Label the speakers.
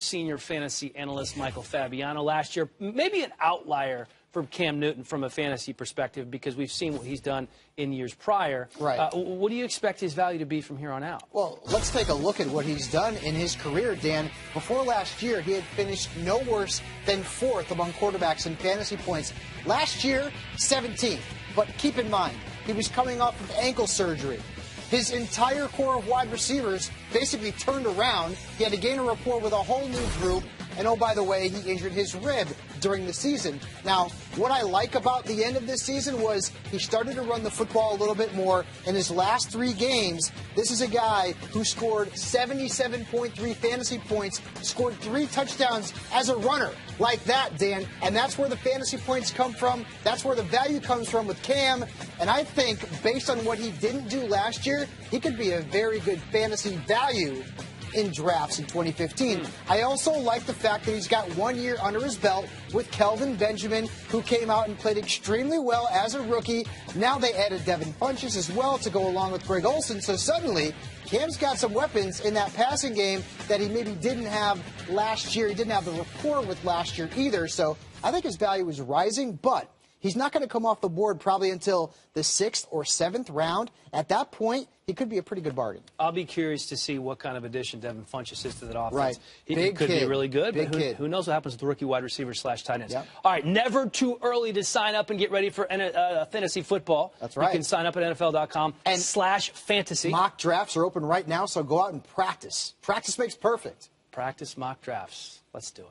Speaker 1: senior fantasy analyst Michael Fabiano last year. Maybe an outlier from Cam Newton from a fantasy perspective because we've seen what he's done in years prior.
Speaker 2: Right.
Speaker 1: What do you expect his value to be from here on out?
Speaker 2: Well, let's take a look at what he's done in his career, Dan. Before last year, he had finished no worse than 4th among quarterbacks in fantasy points. Last year, 17th. But keep in mind, he was coming off of ankle surgery. His entire core of wide receivers basically turned around. He had to gain a rapport with a whole new group. And, oh, by the way, he injured his rib during the season. Now, what I like about the end of this season was he started to run the football a little bit more. In his last 3 games, this is a guy who scored 77.3 fantasy points, scored 3 touchdowns as a runner. Like that, Dan. And that's where the fantasy points come from. That's where the value comes from with Cam. And I think, based on what he didn't do last year, he could be a very good fantasy value in drafts in 2015. I also like the fact that he's got 1 year under his belt with Kelvin Benjamin, who came out and played extremely well as a rookie. Now they added Devin Funchess as well to go along with Greg Olsen. So suddenly, Cam's got some weapons in that passing game that he maybe didn't have last year. He didn't have the rapport with last year either. So I think his value is rising, but he's not going to come off the board probably until the 6th or 7th round. At that point, he could be a pretty good bargain.
Speaker 1: I'll be curious to see what kind of addition Devin Funchess is to that offense.
Speaker 2: Right.
Speaker 1: He could be really good,
Speaker 2: Big
Speaker 1: but
Speaker 2: kid.
Speaker 1: Who knows what happens with the rookie wide receiver / tight ends.
Speaker 2: Yep.
Speaker 1: All right, never too early to sign up and get ready for fantasy football.
Speaker 2: That's right.
Speaker 1: You can sign up at NFL.com/fantasy.
Speaker 2: Mock drafts are open right now, so go out and practice. Practice makes perfect.
Speaker 1: Practice mock drafts. Let's do it.